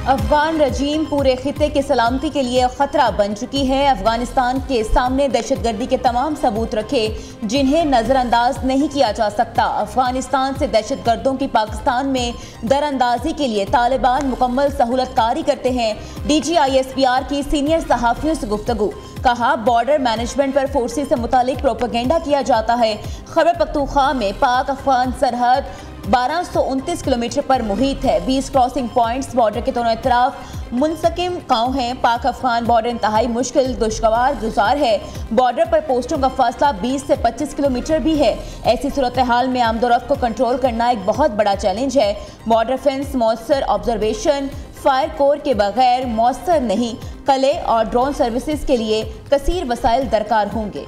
अफगान रजीम पूरे खिते की सलामती के लिए खतरा बन चुकी है। अफगानिस्तान के सामने दहशतगर्दी के तमाम सबूत रखे जिन्हें नजरअंदाज नहीं किया जा सकता। अफगानिस्तान से दहशतगर्दों की पाकिस्तान में दरअंदाजी के लिए तालिबान मुकम्मल सहूलतकारी करते हैं। DGISPR की सीनियर सहाफियों से गुफ्तगू, कहा बॉर्डर मैनेजमेंट पर फोर्सेस से मुतालिक प्रोपेगेंडा किया जाता है। खैबर पख्तूनख्वा में पाक अफगान सरहद 1229 किलोमीटर पर मुहित है। 20 क्रॉसिंग पॉइंट्स बॉर्डर के दोनों तरफ मुंसकिम गांव हैं। पाक अफगान बॉर्डर इंतहाई मुश्किल दुश्वार गुजार है। बॉर्डर पर पोस्टों का फासला 20 से 25 किलोमीटर भी है। ऐसी सूरत हाल में आमदोरफ्त को कंट्रोल करना एक बहुत बड़ा चैलेंज है। बॉर्डर फेंस मौसर ऑब्जर्वेशन फायर कोर के बगैर मौसर नहीं। कले और ड्रोन सर्विसेज के लिए कसीर वसाइल दरकार होंगे।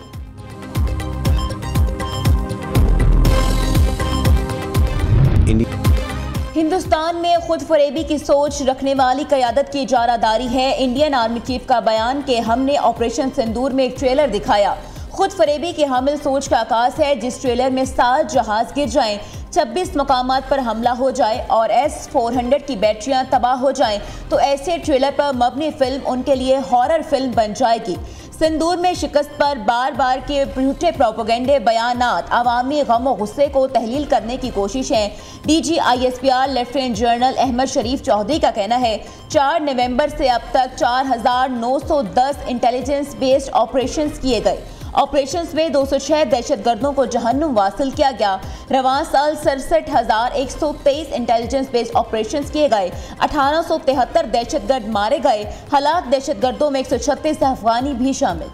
हिंदुस्तान में खुद फरेबी की सोच रखने वाली क़यादत की इजारादारी है। इंडियन आर्मी चीफ का बयान कि हमने ऑपरेशन सिंदूर में एक ट्रेलर दिखाया। खुद फरेबी की हामिल सोच का आकाश है। जिस ट्रेलर में 7 जहाज गिर जाएं, 26 मकामात पर हमला हो जाए और S-400 की बैटरियां तबाह हो जाएं, तो ऐसे ट्रेलर पर मबनी फिल्म उनके लिए हॉरर फिल्म बन जाएगी। सिंदूर में शिकस्त पर बार बार के झूठे प्रोपेगेंडे बयानात अवामी गम और गुस्से को तहलील करने की कोशिश है। DGISPR लेफ्टिनेंट जनरल अहमद शरीफ चौधरी का कहना है 4 नवंबर से अब तक 4910 इंटेलिजेंस बेस्ड ऑपरेशंस किए गए। ऑपरेशंस में 206 दहशतगर्दों को जहन्नुम वासिल किया गया। रवां साल 67,123 इंटेलिजेंस बेस्ड ऑपरेशंस किए गए। 1873 दहशतगर्द मारे गए। हलाक दहशतगर्दों में 136 अफगानी भी शामिल।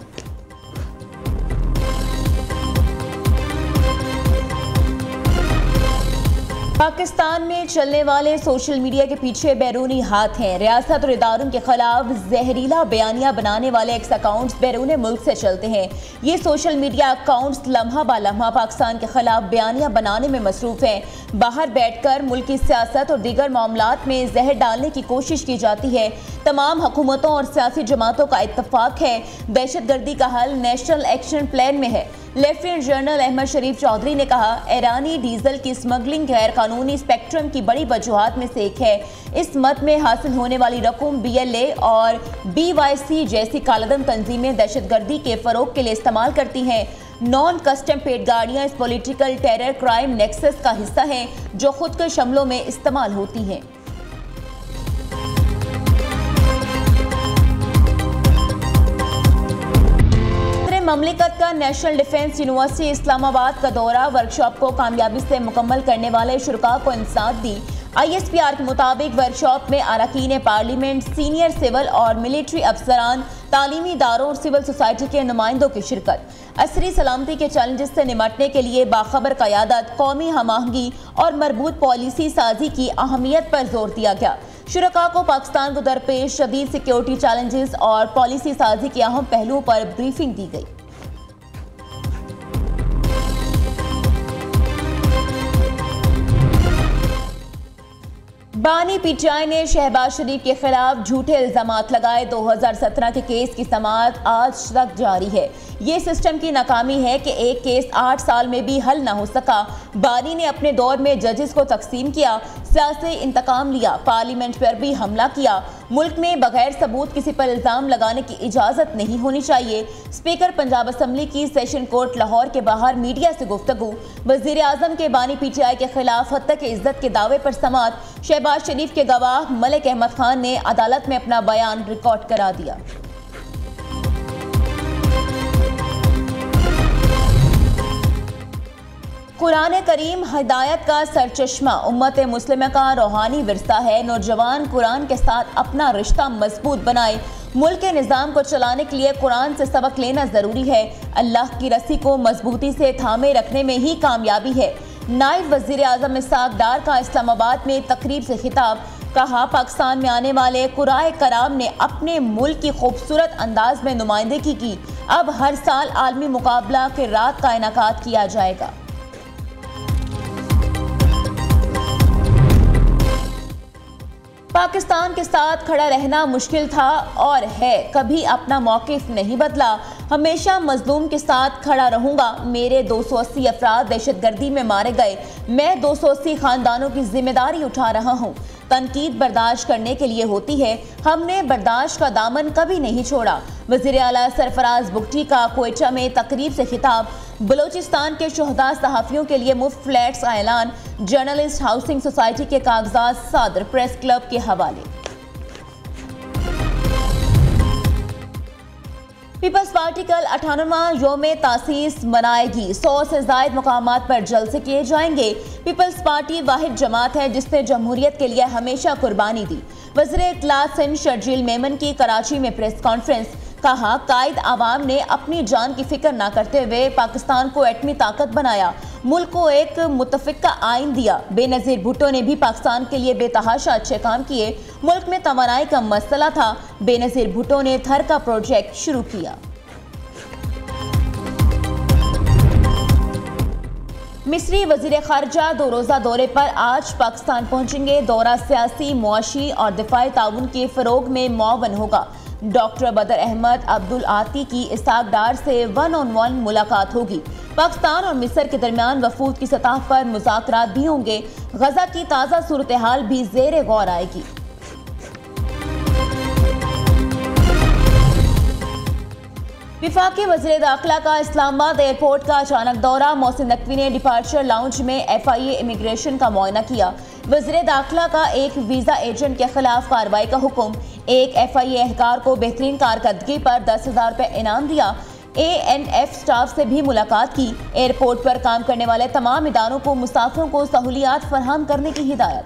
पाकिस्तान में चलने वाले सोशल मीडिया के पीछे बैरूनी हाथ हैं। रियासत और इदारों के खिलाफ जहरीला बयानिया बनाने वाले एक्स अकाउंट्स बैरून मुल्क से चलते हैं। ये सोशल मीडिया अकाउंट्स लम्हा बा लम्हा पाकिस्तान के खिलाफ बयानिया बनाने में मसरूफ हैं। बाहर बैठकर मुल्क की सियासत और दीगर मामलात में जहर डालने की कोशिश की जाती है। तमाम हुकूमतों और सियासी जमातों का इत्तफाक है दहशतगर्दी का हल नेशनल एक्शन प्लान में है। लेफ्टिनेंट जनरल अहमद शरीफ चौधरी ने कहा ईरानी डीजल की स्मगलिंग गैर कानूनी स्पेक्ट्रम की बड़ी वजूहात में से एक है। इस मद में हासिल होने वाली रकूम BLA और BYC जैसी कालाधन तंजीमें दहशतगर्दी के फरोग के लिए इस्तेमाल करती हैं। नॉन कस्टम पेड गाड़ियाँ इस पॉलिटिकल टेरर क्राइम नेक्सस का हिस्सा हैं जो खुद के शमलों में इस्तेमाल होती हैं। ममलिकत का नेशनल डिफेंस यूनिवर्सिटी इस्लामाबाद का दौरा वर्कशॉप को कामयाबी से मुकम्मल करने वाले शुरका को इंसाफ दी। ISPR के मुताबिक वर्कशॉप में अरकान पार्लियामेंट, सीनियर सिविल और मिलिट्री अफसरान, तालीमी इदारों और सिविल सोसाइटी के नुमाइंदों की शिरकत। असरी सलामती के चैलेंजेस से निमटने के लिए बाखबर क़यादत, कौमी हमाहंगी और मरबूत पॉलिसी साजी की अहमियत पर जोर दिया गया। शुरका को पाकिस्तान को दरपेश शदीद सिक्योरिटी चैलेंजेस और पॉलिसी साजी के अहम पहलुओं पर ब्रीफिंग दी गई। बानी PTI ने शहबाज शरीफ के खिलाफ झूठे इल्जामात लगाए। 2017 के केस की समाअत आज तक जारी है। ये सिस्टम की नाकामी है कि एक केस 8 साल में भी हल ना हो सका। बानी ने अपने दौर में जजेस को तकसीम किया, सियासी इंतकाम लिया, पार्लियामेंट पर भी हमला किया। मुल्क में बगैर सबूत किसी पर इल्ज़ाम लगाने की इजाज़त नहीं होनी चाहिए। स्पीकर पंजाब असम्बली की सेशन कोर्ट लाहौर के बाहर मीडिया से गुफ्तगू। वज़ीर आज़म के बानी PTI के खिलाफ हत्या की इज्जत के दावे पर समाअत। शहबाज शरीफ के गवाह मलिक अहमद खान ने अदालत में अपना बयान रिकॉर्ड करा दिया। कुरान करीम हिदायत का सरचश्मा, उम्मत मुस्लिमा का रूहानी विरसा है। नौजवान कुरान के साथ अपना रिश्ता मजबूत बनाए। मुल्क के निज़ाम को चलाने के लिए कुरान से सबक लेना ज़रूरी है। अल्लाह की रस्सी को मजबूती से थामे रखने में ही कामयाबी है। नायब वज़ीर आज़म इसहाक डार का इस्लामाबाद में तकरीब से खिताब, कहा पाकिस्तान में आने वाले कुराए कराम ने अपने मुल्क की खूबसूरत अंदाज में नुमाइंदगी की। अब हर साल आलमी मुकाबला के रात का इनाकात किया जाएगा। पाकिस्तान के साथ खड़ा रहना मुश्किल था और है, कभी अपना मौक़िफ़ नहीं बदला। हमेशा मजलूम के साथ खड़ा रहूंगा। मेरे 280 अफराद दहशतगर्दी में मारे गए। मैं 280 खानदानों की जिम्मेदारी उठा रहा हूँ। तनकीद बर्दाश्त करने के लिए होती है, हमने बर्दाश्त का दामन कभी नहीं छोड़ा। वज़ीर आला सरफराज बुगटी का क्वेटा में तकरीब से खिताब। बलोचिस्तान के शुहदा सहाफ़ियों के लिए मुफ्त फ्लैट्स का ऐलान। जर्नलिस्ट हाउसिंग सोसाइटी के कागजात सादर प्रेस क्लब के हवाले। पीपल्स पार्टी कल 98वां यौम तासीस मनाएगी। 100 से ज़ायद मुकामात पर जलसे किए जाएंगे। पीपल्स पार्टी वाहिद जमात है जिसने जमहूरियत के लिए हमेशा कुर्बानी दी। वज़ीर इत्तलात सिंध शर्जील मेमन की कराची में प्रेस कॉन्फ्रेंस। कहा, कायद आवाम ने अपनी जान की फिक्र ना करते हुए पाकिस्तान को एटमी ताकत बनाया, मुल्क को एक मुतफ़िका आइन दिया। बेनज़ीर भुट्टो ने भी पाकिस्तान के लिए बेतहाशा अच्छे काम किए। मुल्क में तवानाई का मसला था, बेनज़ीर भुट्टो ने थर का प्रोजेक्ट शुरू किया। मिस्री वज़ीर ख़ारजा 2 रोज़ा दौरे पर आज पाकिस्तान पहुंचेंगे। दौरा सियासी, मुआशी और दिफाई ताउन के फ़रोग में मुआवन होगा। डॉक्टर बदर अहमद अब्दुल आती की इसाक डार से 1-on-1 मुलाकात होगी। पाकिस्तान और मिस्र के दरमियान वफूद की सतह पर मुज़ाकरात भी होंगे। गजा की ताज़ा सूरत हाल भी ज़ेरे गौर आएगी। विफाकी वज़ीर दाखिला का इस्लामाबाद एयरपोर्ट का अचानक दौरा। मोहसिन नकवी ने डिपार्चर लाउंज में FIA इमिग्रेशन का मुआयना किया। वज़ीर दाखिला का एक वीज़ा एजेंट के खिलाफ कार्रवाई का हुक्म। एक FIA एहलकार को बेहतरीन कारकर्दगी पर 10,000 रुपये इनाम दिया। ANF स्टाफ से भी मुलाकात की। एयरपोर्ट पर काम करने वाले तमाम इदारों को मुसाफिरों को सहूलियात फराहम करने की हिदायत।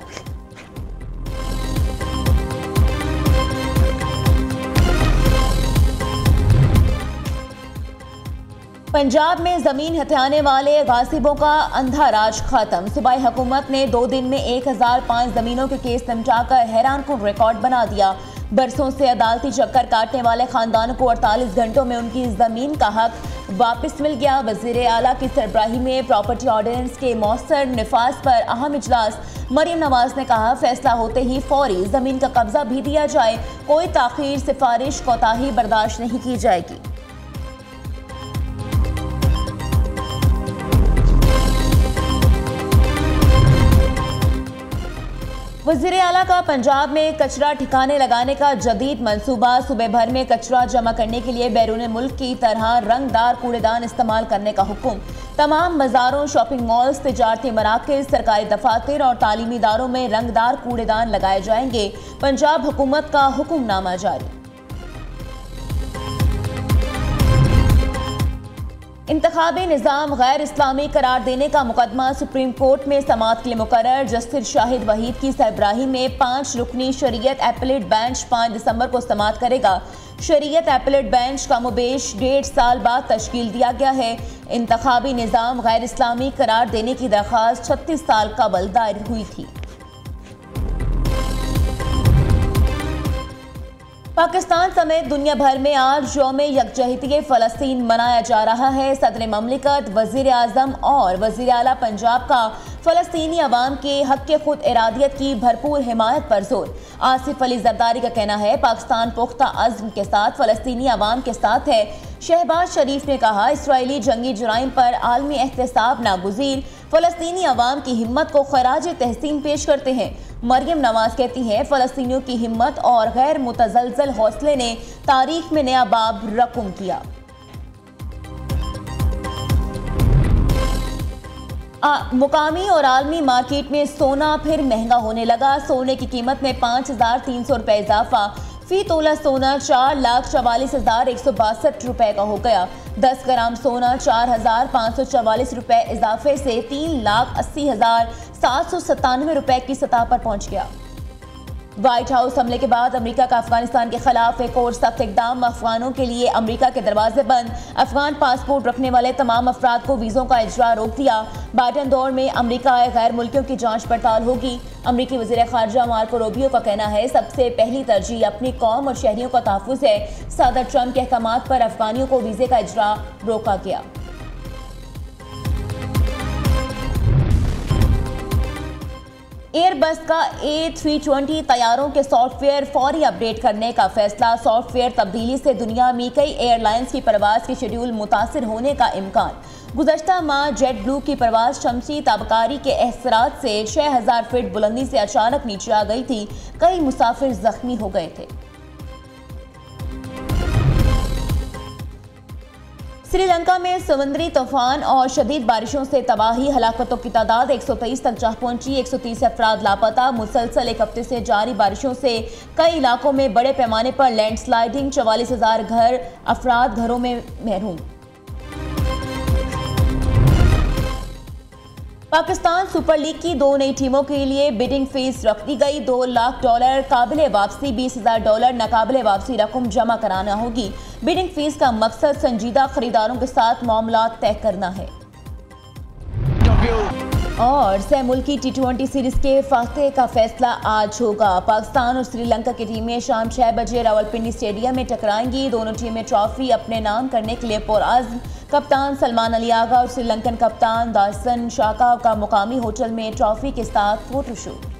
पंजाब में जमीन हथियाने वाले गासिबों का अंधा राज खत्म। सूबाई हुकूमत ने 2 दिन में 1005 जमीनों के केस निपटाकर हैरानकुन रिकॉर्ड बना दिया। बरसों से अदालती चक्कर काटने वाले खानदानों को 48 घंटों में उनकी जमीन का हक वापस मिल गया। वज़ीर आला की सरबराही में प्रॉपर्टी ऑर्डिनेंस के मौसर निफाज पर अहम इजलास। मरियम नवाज ने कहा, फैसला होते ही फौरी जमीन का कब्जा भी दिया जाए। कोई ताखीर, सिफारिश, कोताही बर्दाश्त नहीं की जाएगी। वज़ीर आला का पंजाब में कचरा ठिकाने लगाने का जदीद मंसूबा। सूबे भर में कचरा जमा करने के लिए बैरून मुल्क की तरह रंगदार कूड़ेदान इस्तेमाल करने का हुक्म। तमाम मज़ारों, शॉपिंग मॉल्स, तिजारती मराकज़, सरकारी दफातर और तालीमी इदारों में रंगदार कूड़ेदान लगाए जाएंगे। पंजाब हुकूमत का हुक्मनामा जारी। इंतखाबी निज़ाम गैर इस्लामी करार देने का मुकदमा सुप्रीम कोर्ट में समाअत के लिए मुकर्रर। जस्टिस शाहिद वहीद की सरबराही में 5 रुकनी शरीयत एपलेट बेंच 5 दिसंबर को समाअत करेगा। शरीयत एपलेट बेंच का मुबेश 1.5 साल बाद तश्कील दिया गया है। इंतखाबी निज़ाम गैर इस्लामी करार देने की दरख्वास्त 36 साल कबल दायर हुई थी। पाकिस्तान समेत दुनिया भर में आज यौम यकजहती फ़लस्तीन मनाया जा रहा है। सदर ममलिकत, वज़ीर आज़म और वज़ीर आला पंजाब का फ़लस्तीनी अवाम के हक़ खुद इरादियत की भरपूर हिमायत पर जोर। आसिफ अली ज़रदारी का कहना है, पाकिस्तान पुख्ता अज़्म के साथ फ़लस्तीनी अवाम के साथ है। शहबाज शरीफ ने कहा, इसराइली जंगी जुराइम पर आलमी एहतसाब नागुज़ीर। फ़लस्तीनी अवाम की हिम्मत को खराज तहसीन पेश करते हैं। मरियम नवाज कहती हैं, फ़लस्तीनियों की हिम्मत और गैर मुतज़लज़ल हौसले ने तारीख में नया बाब रकम किया। मुकामी और आलमी मार्केट में सोना फिर महंगा होने लगा। सोने की कीमत में 5,300 रुपये इजाफा। फी तोला सोना 4,44,162 रुपये का हो गया। 10 ग्राम सोना 4,544 रुपये इजाफे से 3,80,797 रुपये की सतह पर पहुंच गया। व्हाइट हाउस हमले के बाद अमेरिका का अफगानिस्तान के खिलाफ एक और सख्त इकदाम। अफगानों के लिए अमेरिका के दरवाजे बंद। अफगान पासपोर्ट रखने वाले तमाम अफराद को वीज़ों का इजरा रोक दिया। बाइडन दौर में अमेरिका आए गैर मुल्कियों की जांच पड़ताल होगी। अमेरिकी वज़ीर ख़ारजा मार्को रूबियो का कहना है, सबसे पहली तरजीह अपनी कौम और शहरियों का तहफ़्फ़ुज़ है। सदर ट्रंप के अहकामात पर अफगानियों को वीज़े का इजरा रोका गया। एयरबस का A320 तैयारों के सॉफ्टवेयर फौरी अपडेट करने का फैसला। सॉफ्टवेयर तब्दीली से दुनिया में कई एयरलाइंस की परवाज के शेड्यूल मुतासिर होने का इम्कान। गुज़श्ता माह जेट ब्लू की परवाज शमसी ताबकारी के एहसरात से 6000 फीट बुलंदी से अचानक नीचे आ गई थी। कई मुसाफिर जख्मी हो गए थे। श्रीलंका में समुद्री तूफान और शदीद बारिशों से तबाही, हलाकतों की तादाद 123 तक जा पहुंची। 130 अफराद लापता। मुसलसल एक हफ्ते से जारी बारिशों से कई इलाकों में बड़े पैमाने पर लैंडस्लाइडिंग। 44,000 अफराद घरों में महरूम। पाकिस्तान सुपर लीग की 2 नई टीमों के लिए बिडिंग फीस रख दी गई। $2 लाख काबिल वापसी, $20,000 नाकाबिल वापसी रकम जमा कराना होगी। बिडिंग फीस का मकसद संजीदा खरीदारों के साथ मामला तय करना है। और सह मुल्की T20 सीरीज के फातह का फैसला आज होगा। पाकिस्तान और श्रीलंका की टीमें शाम 6 बजे रावलपिंडी स्टेडियम में टकराएंगी। दोनों टीमें ट्रॉफी अपने नाम करने के लिए पुरअज़्म। कप्तान सलमान अली आगा और श्रीलंकन कप्तान दासन शाका का मुकामी होटल में ट्रॉफी के साथ फोटोशूट।